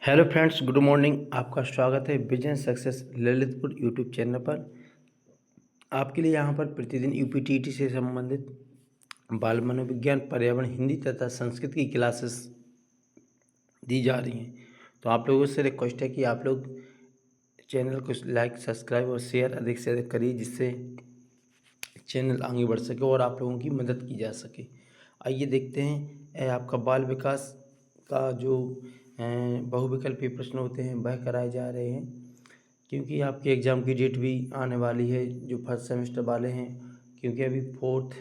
Hello friends, good morning. आपका स्वागत है business success Lalitpur YouTube channel पर। आपके लिए यहाँ पर प्रतिदिन यूपीटीटी से संबंधित बाल मनोविज्ञान, पर्यावरण, हिंदी तथा संस्कृत की क्लासेस दी जा रही हैं। तो आप लोगों से रिक्वेस्ट है कि आप लोग चैनल को लाइक, सब्सक्राइब और शेयर अधिक से अधिक करिए, जिससे चैनल आगे बढ़ सके और आप लोगों की मदद की जा सके। आइए देखते हैं, आपका बाल विकास का जो बहुविकल्पी प्रश्न होते हैं वह कराए जा रहे हैं, क्योंकि आपके एग्ज़ाम की डेट भी आने वाली है जो फर्स्ट सेमेस्टर वाले हैं, क्योंकि अभी फोर्थ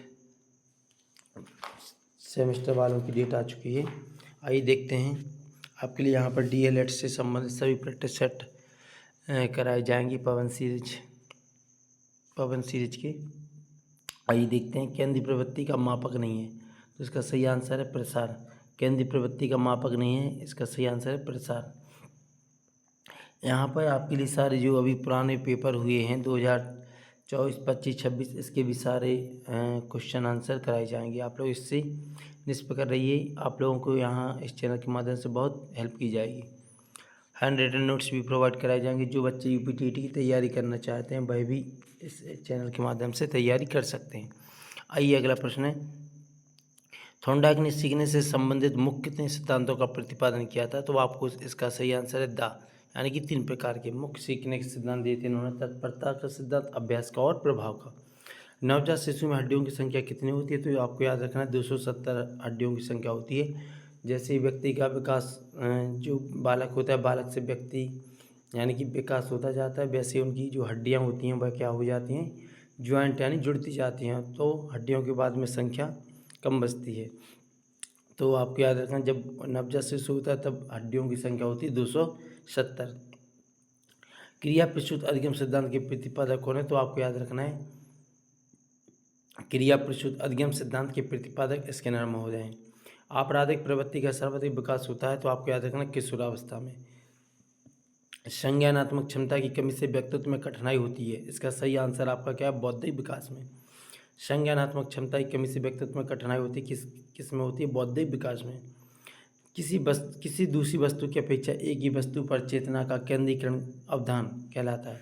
सेमेस्टर वालों की डेट आ चुकी है। आइए देखते हैं, आपके लिए यहाँ पर डीएलएड से संबंधित सभी प्रैक्टिस सेट कराए जाएंगे पवन सीरीज के। आइए देखते हैं, केंद्रीय प्रवृत्ति का मापक नहीं है तो इसका सही आंसर है प्रसार। केंद्रीय प्रवृत्ति का मापक नहीं है, इसका सही आंसर है प्रसार। यहाँ पर आपके लिए सारे जो अभी पुराने पेपर हुए हैं 2024, 25, 26, इसके भी सारे क्वेश्चन आंसर कराए जाएंगे। आप लोग इससे निष्फिक्र रहिए, आप लोगों को यहाँ इस चैनल के माध्यम से बहुत हेल्प की जाएगी। हैंड रिटन नोट्स भी प्रोवाइड कराए जाएंगे। जो बच्चे यूपीटीटी की तैयारी करना चाहते हैं वह भी इस चैनल के माध्यम से तैयारी कर सकते हैं। आइए अगला प्रश्न है, थॉर्नडाइक ने सीखने से संबंधित मुख्य कितने सिद्धांतों का प्रतिपादन किया था? तो आपको इसका सही आंसर है द, यानी कि 3 प्रकार के मुख्य सीखने के सिद्धांत दिए थे इन्होंने। तत्परता का सिद्धांत, अभ्यास का और प्रभाव का। नवजात शिशु में हड्डियों की संख्या कितनी होती है? तो आपको याद रखना है 270 हड्डियों की संख्या होती है। जैसे ही व्यक्ति का विकास, जो बालक होता है, बालक से व्यक्ति यानी कि विकास होता जाता है, वैसे उनकी जो हड्डियाँ होती हैं वह क्या हो जाती हैं, ज्वाइंट यानी जुड़ती जाती हैं, तो हड्डियों के बाद में संख्या कम बचती है। तो आपको याद रखना, जब नवजात शिशु होता है तब हड्डियों की संख्या होती है 270। क्रिया प्रसूत अधिगम सिद्धांत के प्रतिपादक कौन है? तो आपको याद रखना है, क्रिया प्रसूत अधिगम सिद्धांत के प्रतिपादक स्किनर महोदय हैं। आपराधिक प्रवृत्ति का सर्वाधिक विकास होता है? तो आपको याद रखना किशोरावस्था में। संज्ञानात्मक क्षमता की कमी से व्यक्तित्व में कठिनाई होती है, इसका सही आंसर आपका क्या है? बौद्धिक विकास में। संज्ञानात्मक क्षमता की कमी से व्यक्तित्व में कठिनाई होती है, किस में होती है? बौद्धिक विकास में। किसी दूसरी वस्तु की अपेक्षा एक ही वस्तु पर चेतना का केंद्रीकरण अवधान कहलाता है।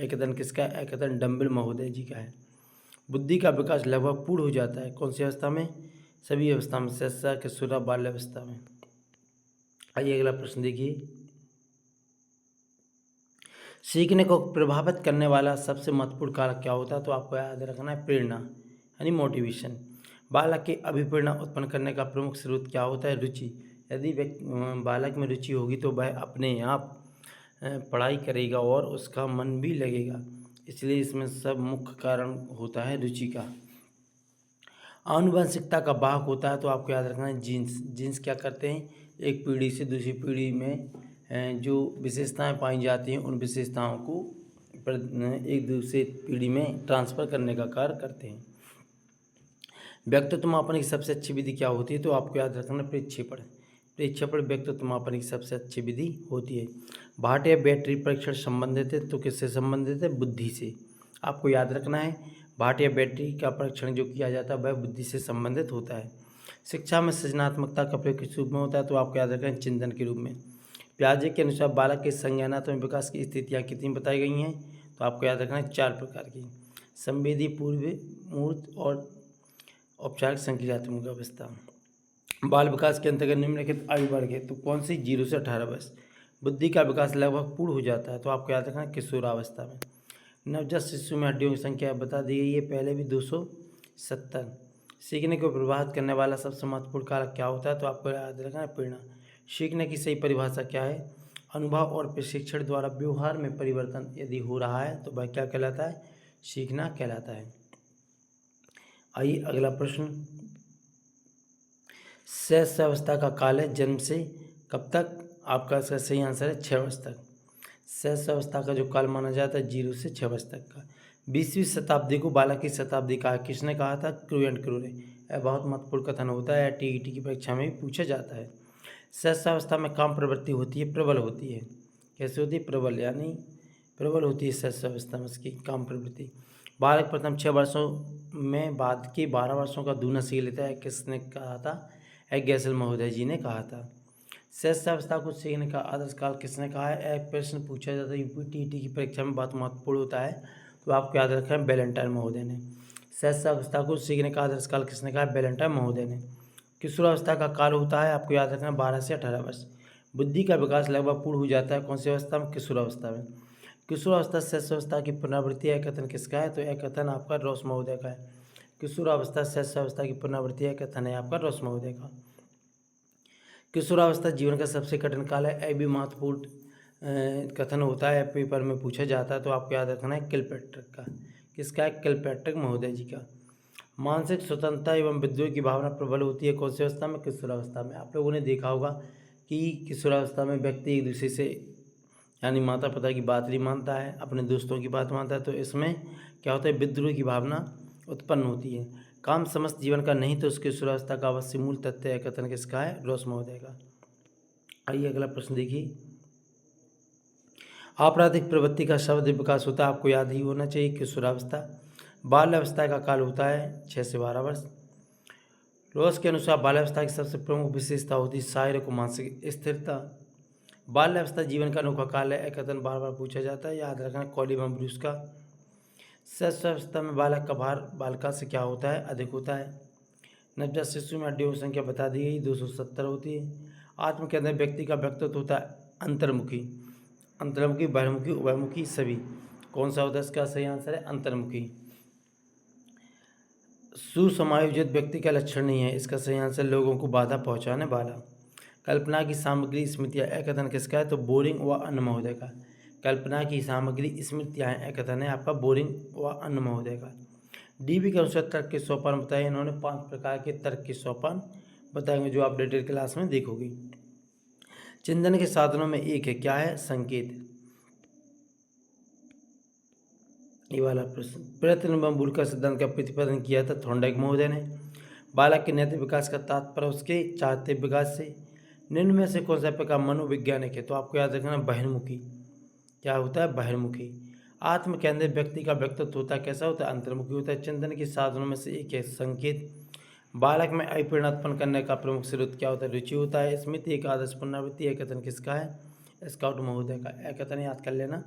एक कथन किसका है? एक कथन डम्बल महोदय जी का है। बुद्धि का विकास लगभग पूर्ण हो जाता है कौन सी अवस्था में? सभी अवस्था में, शैशव, किशोर, बाल्यावस्था में। आइए अगला प्रश्न देखिए, सीखने को प्रभावित करने वाला सबसे महत्वपूर्ण कारक क्या होता है? तो आपको याद रखना है प्रेरणा, यानी मोटिवेशन। बालक के अभिप्रेरणा उत्पन्न करने का प्रमुख स्रोत क्या होता है? रुचि। यदि बालक में रुचि होगी तो वह अपने आप पढ़ाई करेगा और उसका मन भी लगेगा, इसलिए इसमें सब मुख्य कारण होता है रुचि का। आनुवंशिकता का वाहक होता है? तो आपको याद रखना है जीन्स। जीन्स क्या करते हैं? एक पीढ़ी से दूसरी पीढ़ी में जो विशेषताएं पाई जाती हैं उन विशेषताओं को एक दूसरे पीढ़ी में ट्रांसफ़र करने का कार्य करते हैं। व्यक्तित्व मापन की सबसे अच्छी विधि क्या होती है? तो आपको याद रखना प्रेक्षेपण। प्रेक्षेपण व्यक्तित्व मापन की सबसे अच्छी विधि होती है। भाटे बैटरी परीक्षण संबंधित है? तो किससे संबंधित है? बुद्धि से। आपको याद रखना है, भाटे बैटरी का परीक्षण जो किया जाता है वह बुद्धि से संबंधित होता है। शिक्षा में सृजनात्मकता का प्रयोग किस रूप में होता है? तो आपको याद रखना है चिंतन के रूप में। पियाजे के अनुसार बालक के संज्ञानात्मक विकास की स्थितियाँ कितनी बताई गई हैं? तो आपको याद रखना है 4 प्रकार की। संवेदी, पूर्व, मूर्त और औपचारिक संक्रियात्मक अवस्था। बाल विकास के अंतर्गत निम्नलिखित आयु वर्ग है, तो कौन सी? 0 से 18 वर्ष। बुद्धि का विकास लगभग पूर्ण हो जाता है, तो आपको याद रखना है किशोरावस्था में। नवजात शिशु में हड्डियों की संख्या बता दी गई है, पहले भी 270। सीखने को प्रभावित करने वाला सबसे महत्वपूर्ण कारक क्या होता है? तो आपको याद रखना है प्रेरणा। सीखने की सही परिभाषा क्या है? अनुभव और प्रशिक्षण द्वारा व्यवहार में परिवर्तन यदि हो रहा है तो वह क्या कहलाता है? सीखना कहलाता है। आइए अगला प्रश्न, शैशवावस्था का काल है जन्म से कब तक? आपका इसका सही आंसर है 6 वर्ष तक। शैशवावस्था का जो काल माना जाता है 0 से 6 वर्ष तक का। 20वीं शताब्दी को बालक की शताब्दी कहा, किसने कहा था? क्रू एंड क्रू ने। यह बहुत महत्वपूर्ण कथन होता है, टीईटी की परीक्षा में भी पूछा जाता है। शैशवावस्था में काम प्रवृत्ति होती है, प्रबल होती है। कैसे होती है? प्रबल, यानी प्रबल होती है शैशवावस्था में इसकी काम प्रवृत्ति। बालक प्रथम 6 वर्षों में बाद के 12 वर्षों का दूना सीख लेता है, किसने कहा था? गैसल महोदय जी ने कहा था। शैशवावस्था को सीखने का आदर्श काल किसने कहा है? एक प्रश्न पूछा जाता है यूपीटीटी की परीक्षा में, बहुत महत्वपूर्ण होता है, तो आपको याद रखना है वैलेंटाइन महोदय ने। शैशवावस्था को सीखने का आदर्श काल किसने कहा है? वैलेंटाइन महोदय ने। किशोरावस्था का काल होता है, आपको याद रखना है 12 से 18 वर्ष। बुद्धि का विकास लगभग पूर्ण हो जाता है कौन सी अवस्था में? किशोरावस्था में। किशोरावस्था शैशवावस्था की पुनरावृत्ति है, कथन किसका है? तो यह कथन आपका रॉस महोदय का है। किशोरावस्था शैशवावस्था की पुनरावृत्ति है, कथन है आपका रॉस महोदय का। किशोरावस्था जीवन का सबसे कठिन काल है, यह भी महत्वपूर्ण कथन होता है, पेपर में पूछा जाता है, तो आपको याद रखना है किलपैट्रिक का। किसका है? किलपैट्रिक महोदय जी का। मानसिक स्वतंत्रता एवं विद्रोह की भावना प्रबल होती है कौन सी अवस्था में? किशोरावस्था में। आप लोगों ने देखा होगा कि किशोरावस्था में व्यक्ति एक दूसरे से यानी माता पिता की बात नहीं मानता है, अपने दोस्तों की बात मानता है, तो इसमें क्या होता है? विद्रोह की भावना उत्पन्न होती है। काम समस्त जीवन का नहीं तो उसकी किशोरावस्था का अवश्य मूल तथ्य है, कथन किसका है? रॉस महोदय का। आइए अगला प्रश्न देखिए। आपराधिक प्रवृत्ति का शब्द विकास होता है, आपको याद ही होना चाहिए, किशोरावस्था। बाल्यावस्था का काल होता है 6 से 12 वर्ष। रॉस के अनुसार बाल्यावस्था की सबसे प्रमुख विशेषता होती है शारीरिक और मानसिक स्थिरता। बाल्यावस्था जीवन का अनोखा काल है, कथन बार बार पूछा जाता है, याद रखना कॉलिबम ब्रूस का। शैशवावस्था में बालक का भार बालिका से क्या होता है? अधिक होता है। नवजात शिशु में हड्डियों की संख्या बता दी गई 270 होती है। आत्म के अंदर व्यक्ति का व्यक्तित्व होता है अंतर्मुखी, अंतर्मुखी, बहिर्मुखी, उभयमुखी सभी। कौन सा होता है इसका सही आंसर है? अंतर्मुखी। सुसमायोजित व्यक्ति का लक्षण नहीं है, इसका सही आंसर लोगों को बाधा पहुंचाने वाला। कल्पना की सामग्री स्मृतियाँ, यह कथन किसका है? तो बोरिंग व अन्य महोदय का। कल्पना की सामग्री स्मृतियाँ, यह कथन है आपका बोरिंग व अन्य महोदय का। डीबी के अनुसार तर्क के सोपान बताए, इन्होंने 5 प्रकार के तर्क के सोपान बताएंगे जो आप डेटेड क्लास में देखोगे। चिंतन के साधनों में एक है, क्या है? संकेत। ये वाला प्रश्न, प्रयत्न एवं भूल का सिद्धांत का प्रतिपादन किया था थॉर्नडाइक महोदय ने। बालक के नैतिक विकास का तात्पर्य उसके चारित्रिक विकास से। निम्न में से कौन सा प्रकार मनोवैज्ञानिक है? तो आपको याद रखना बहिर्मुखी। क्या होता है? बहिर्मुखी। आत्म केंद्रित व्यक्ति का व्यक्तित्व होता है, कैसा होता है? अंतर्मुखी होता है। चिंतन के साधनों में से एक है संकेत। बालक में अभिप्रेरणा उत्पन्न करने का प्रमुख स्रोत क्या होता है? रुचि होता है। स्मृति एक आदर्श पुनरावृत्ति, यह कथन किसका है? स्काउट महोदय का। यह कथन याद कर लेना,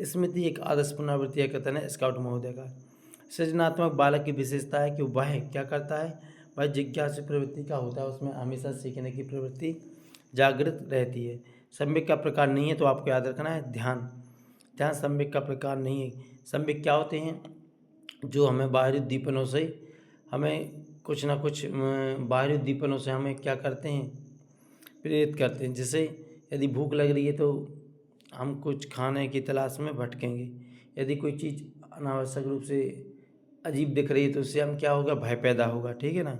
स्मृति एक आदर्श पुनरावृत्ति, यह कथन है स्काउट महोदय का। सृजनात्मक बालक की विशेषता है कि वह क्या करता है? वह जिज्ञासु प्रवृत्ति का होता है, उसमें हमेशा सीखने की प्रवृत्ति जागृत रहती है। संवेग का प्रकार नहीं है, तो आपको याद रखना है ध्यान। ध्यान संवेग का प्रकार नहीं है। संवेग क्या होते हैं? जो हमें बाहरी उद्दीपनों से हमें कुछ ना कुछ बाहरी उद्दीपनों से हमें क्या करते हैं? प्रेरित करते हैं। जैसे यदि भूख लग रही है तो हम कुछ खाने की तलाश में भटकेंगे। यदि कोई चीज़ अनावश्यक रूप से अजीब दिख रही है तो उससे हम क्या होगा? भय पैदा होगा, ठीक है ना।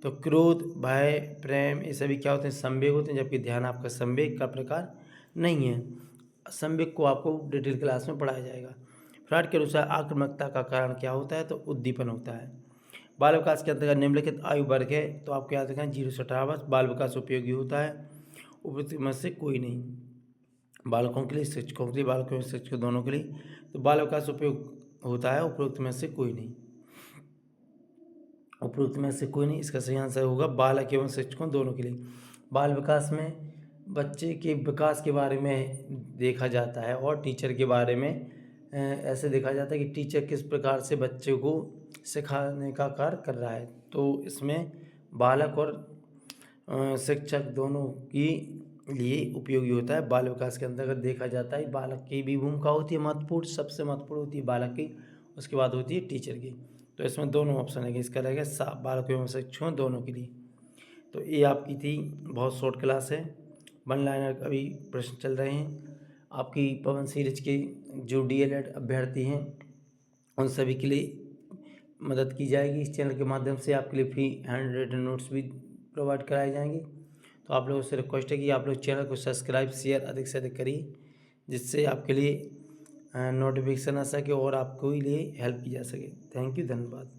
तो क्रोध, भय, प्रेम, ये सभी क्या होते हैं? संवेग होते हैं, जबकि ध्यान आपका संवेग का प्रकार नहीं है। संवेग को आपको डिटेल क्लास में पढ़ाया जाएगा। फ्रॉड के अनुसार आक्रामकता का कारण क्या होता है? तो उद्दीपन होता है। बाल विकास के अंतर्गत निम्नलिखित आयु वर्ग है, तो आपको याद रखना 0 से 18 वर्ष बाल विकास उपयोगी होता है, उपयुक्त में से कोई नहीं। बालकों के लिए, शिक्षकों के लिए, बालकों और शिक्षकों दोनों के लिए। तो बाल विकास उपयोग होता है, उपयुक्त में से कोई नहीं। उपयुक्त में से कोई नहीं, इसका सही आंसर होगा बालक एवं शिक्षकों दोनों के लिए। बाल विकास में बच्चे के विकास के बारे में देखा जाता है और टीचर के बारे में ऐसे देखा जाता है कि टीचर किस प्रकार से बच्चे को सिखाने का कार्य कर रहा है। तो इसमें बालक और शिक्षक दोनों की लिए उपयोगी होता है। बाल विकास के अंतर्गत देखा जाता है बालक की भी भूमिका होती है महत्वपूर्ण, सबसे महत्वपूर्ण होती है बालक की, उसके बाद होती है टीचर की। तो इसमें दोनों ऑप्शन है कि इसका रहेगा बालक एवं शिक्षकों दोनों के लिए। तो ये आपकी थी बहुत शॉर्ट क्लास है, 1 लाइनर अभी प्रश्न चल रहे हैं। आपकी पवन सीरीज के जो DLED अभ्यर्थी हैं उन सभी के लिए मदद की जाएगी। इस चैनल के माध्यम से आपके लिए फ्री हैंड रिटन नोट्स भी प्रोवाइड कराए जाएंगे। तो आप लोगों से रिक्वेस्ट है कि आप लोग चैनल को सब्सक्राइब, शेयर अधिक से अधिक करिए, जिससे आपके लिए नोटिफिकेशन आ सके और आपको लिए हेल्प की जा सके। थैंक यू, धन्यवाद।